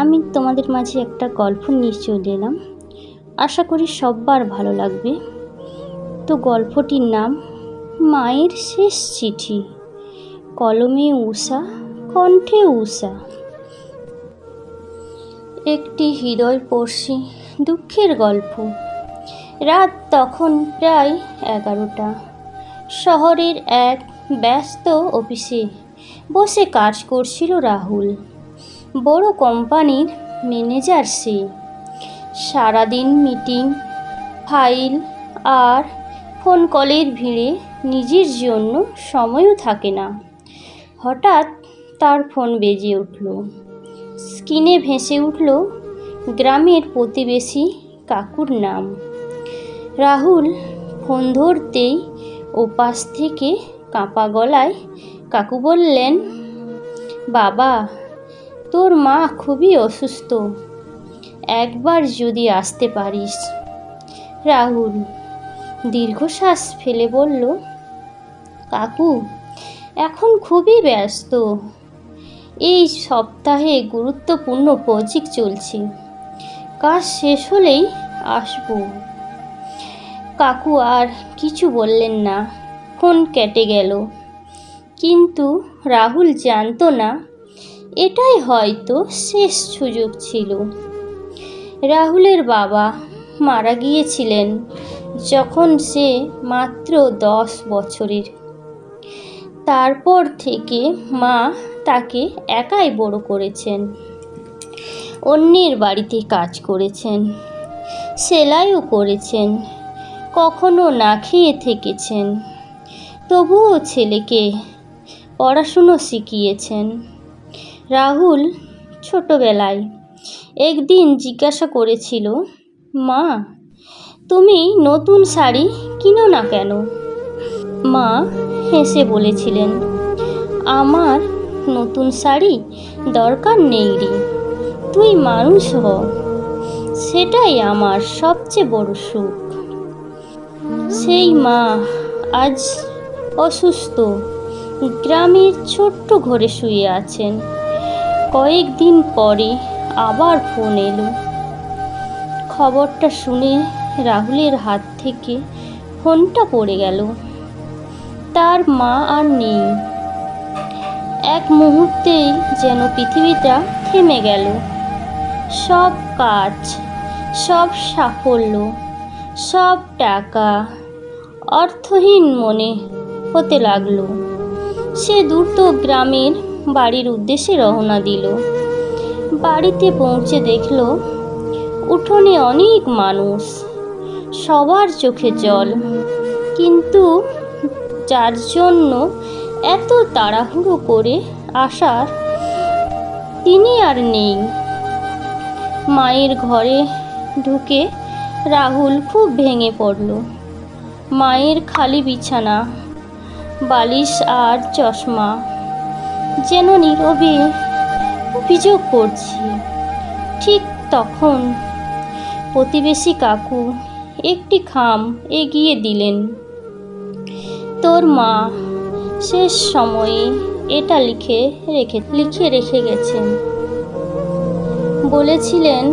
আমি তোমাদের মাঝে একটা গল্প নিয়ে চলে এলাম। আশা করি সবার ভালো লাগবে। তো গল্পটির নাম মায়ের শেষ চিঠি। কলমে উষা, কণ্ঠে উষা। একটি হৃদয়স্পর্শী দুঃখের গল্প। রাত তখন প্রায় 11টা। শহরের এক ব্যস্ত অফিসে বসে কাজ করছিল রাহুল। বড় কোম্পানির ম্যানেজার সে। সারাদিন মিটিং, ফাইল আর ফোন কলের ভিড়ে নিজের জন্য সময়ও থাকে না। হঠাৎ তার ফোন বেজে উঠল। স্ক্রিনে ভেসে উঠল গ্রামের প্রতিবেশী কাকুর নাম। রাহুল ফোন ধরতেই ওপাশ থেকে কাঁপা গলায় কাকু বললেন, বাবা, তোর মা খুবই অসুস্থ, একবার যদি আসতে পারিস। রাহুল দীর্ঘশ্বাস ফেলে বলল, কাকু এখন খুবই ব্যস্ত, এই সপ্তাহে গুরুত্বপূর্ণ প্রজেক্ট চলছে, কাজ শেষ হলেই আসবো। কাকু আর কিছু বললেন না। ফোন কেটে গেল। কিন্তু রাহুল জানতো না এটাই হয়তো শেষ সুযোগ ছিল। রাহুলের বাবা মারা গিয়েছিলেন যখন সে মাত্র 10 বছরের। তারপর থেকে মা তাকে একাই বড় করেছেন। অন্যের বাড়িতে কাজ করেছেন, সেলাইও করেছেন, কখনো না খেয়ে থেকেছেন, তবুও ছেলেকে পড়াশুনো শিখিয়েছেন। রাহুল ছোটবেলায় একদিন জিজ্ঞাসা করেছিল, মা, তুমি নতুন শাড়ি কিনো না কেন? মা হেসে বলেছিলেন, আমার নতুন শাড়ি দরকার নেই রে, তুই মানুষ হ, সেটাই আমার সবচেয়ে বড় সুখ। সেই মা আজ অসুস্থ, গ্রামের ছোট্ট ঘরে শুয়ে আছেন। কয়েকদিন পরে আবার ফোন এলো। খবরটা শুনে রাহুলের হাত থেকে ফোনটা পড়ে গেল। তার মা আর নেই। এক মুহূর্তেই যেন পৃথিবীটা থেমে গেল। সব কাজ, সব সাফল্য, সব টাকা অর্থহীন মনে হতে লাগলো। সে দ্রুত গ্রামের বাড়ির উদ্দেশ্যে রওনা দিল। বাড়িতে পৌঁছে দেখল উঠোনে অনেক মানুষ, সবার চোখে জল, কিন্তু যার জন্য এত তাড়াহুড়ো করে আসার তিনি আর নেই। মায়ের ঘরে ঢুকে রাহুল খুব ভেঙে পড়ল। মায়ের খালি বিছানা, বালিশ আর চশমা যেন নীরবে অভিযোগ করছে। ঠিক তখন প্রতিবেশী কাকু একটি খাম এগিয়ে দিলেন। তোর মা শেষ সময়ে এটা লিখে রেখে গেছেন। বলেছিলেন,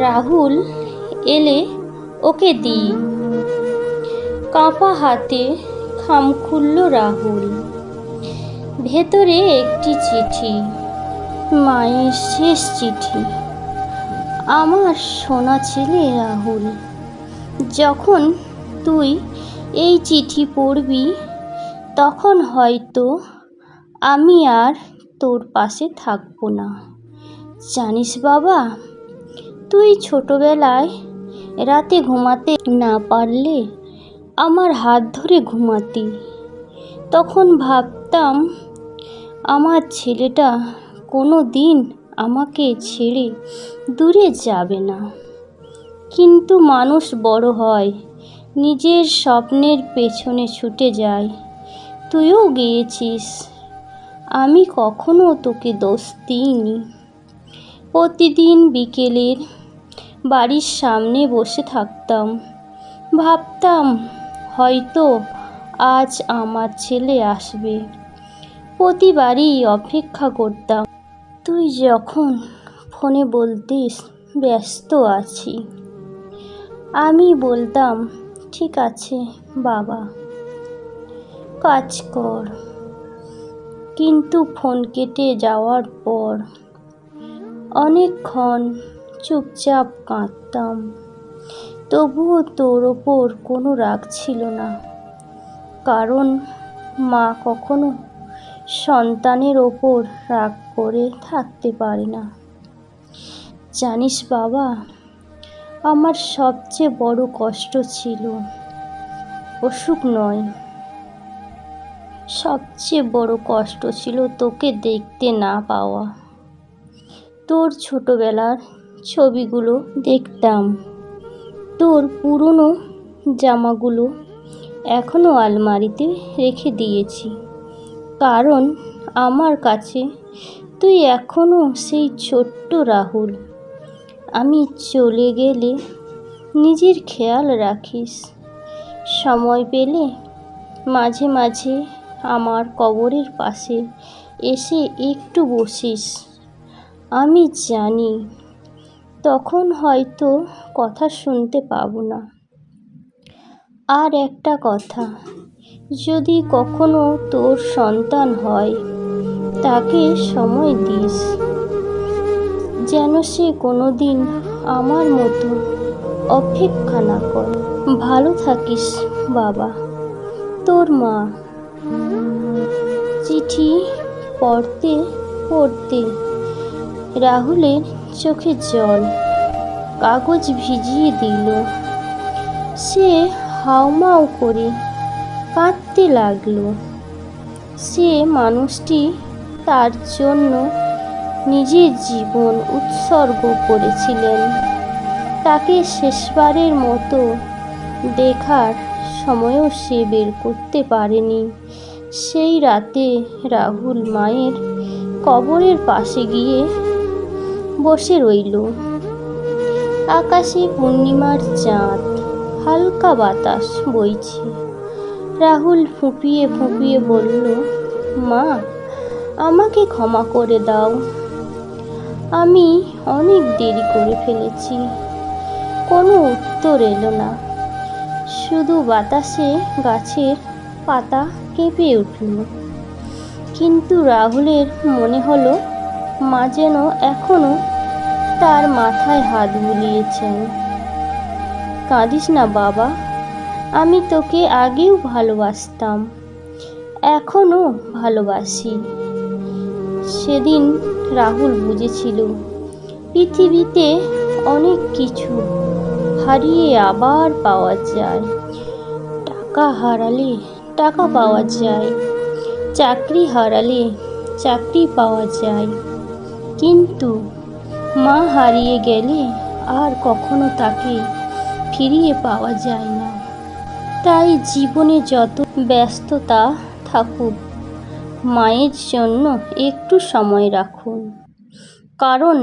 রাহুল এলে ওকে দিই। কাঁপা হাতে খাম খুলল রাহুল। ভেতরে একটি চিঠি, মায়ের শেষ চিঠি। আমার সোনা ছেলে রাহুল, যখন তুই এই চিঠি পড়বি তখন হয়তো আমি আর তোর পাশে থাকবো না। জানিস বাবা, তুই ছোটবেলায় রাতে ঘুমাতে না পারলে আমার হাত ধরে ঘুমাতি। তখন ভাবতাম আমার ছেলেটা কোনো দিন আমাকে ছেড়ে দূরে যাবে না। কিন্তু মানুষ বড় হয়, নিজের স্বপ্নের পেছনে ছুটে যায়। তুইও গিয়েছিস, আমি কখনো তোকে দোষ দিইনি। প্রতিদিন বিকেলের বাড়ির সামনে বসে থাকতাম, ভাবতাম হয়তো আজ আমার ছেলে আসবে। প্রতিবারই অপেক্ষা করতাম। তুই যখন ফোনে বলতিস ব্যস্ত আছি। আমি বলতাম ঠিক আছে বাবা, কাজ কর। কিন্তু ফোন কেটে যাওয়ার পর অনেকক্ষণ চুপচাপ কাঁদতাম। তবুও তোর ওপর কোনো রাগ ছিল না, কারণ মা কখনো সন্তানের ওপর রাগ করে থাকতে পারে না। জানিস বাবা, আমার সবচেয়ে বড় কষ্ট ছিল অসুখ নয়, সবচেয়ে বড় কষ্ট ছিল তোকে দেখতে না পাওয়া। তোর ছোটবেলার ছবিগুলো দেখতাম, তোর পুরনো জামাগুলো এখনও আলমারিতে রেখে দিয়েছি, কারণ আমার কাছে তুই এখনও সেই ছোট্ট রাহুল। আমি চলে গেলে নিজের খেয়াল রাখিস। সময় পেলে মাঝে মাঝে আমার কবরের পাশে এসে একটু বসিস। আমি জানি তখন হয়তো কথা শুনতে পাবো না। আর একটা কথা, যদি কখনো তোর সন্তান হয় তাকে সময় দিস, যেন সে কোনোদিন আমার মতো অপেক্ষা না করে। ভালো থাকিস বাবা, তোর মা। চিঠি পড়তে পড়তে রাহুলের চোখে জল কাগজ ভিজিয়ে দিল। সে হাউমাউ করে কাঁদতে লাগলো। সে মানুষটি তার জন্য নিজের জীবন উৎসর্গ করেছিলেন। তাকে শেষবারের মতো দেখার সময়ও সে বের করতে পারেনি। সেই রাতে রাহুল মায়ের কবরের পাশে গিয়ে বসে রইল। আকাশে পূর্ণিমার চাঁদ, হালকা বাতাস বইছে। রাহুল ফুঁপিয়ে ফুঁপিয়ে বলল, মা, আমাকে ক্ষমা করে দাও। আমি অনেক দেরি করে ফেলেছি। কোনো উত্তর এলো না, শুধু বাতাসে গাছের পাতা কেঁপে উঠল। কিন্তু রাহুলের মনে হলো মা যেন এখনো তার মাথায় হাত বুলিয়েছেন। কাঁদিস না বাবা, আমি তোকে আগেও ভালোবাসতাম, এখনো ভালোবাসি। সেদিন রাহুল বুঝেছিল পৃথিবীতে অনেক কিছু হারিয়ে আবার পাওয়া যায়। টাকা হারালে টাকা পাওয়া যায়, চাকরি হারালে চাকরি পাওয়া যায়, কিন্তু মা হারিয়ে গেলে আর কখনো তাকে ফিরিয়ে পাওয়া যায় না। তাই জীবনে যত ব্যস্ততা থাকুক, মায়ের জন্য একটু সময় রাখুন। কারণ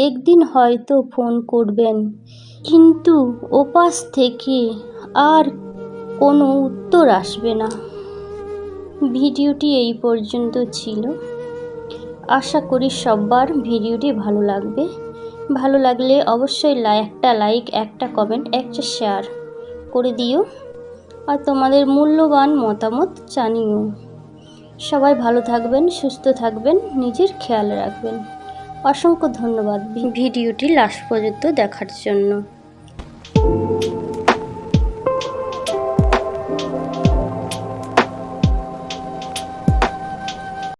একদিন হয়তো ফোন করবেন, কিন্তু ওপাশ থেকে আর কোনো উত্তর আসবে না। ভিডিওটি এই পর্যন্ত ছিল। আশা করি সবার ভিডিওটি ভালো লাগবে। ভালো লাগলে অবশ্যই একটা লাইক, একটা কমেন্ট, একটা শেয়ার করে দিও, আর তোমাদের মূল্যবান মতামত জানিও। সবাই ভালো থাকবেন, সুস্থ থাকবেন, নিজের খেয়াল রাখবেন। অসংখ্য ধন্যবাদ ভিডিওটি লাস্ট পর্যন্ত দেখার জন্য।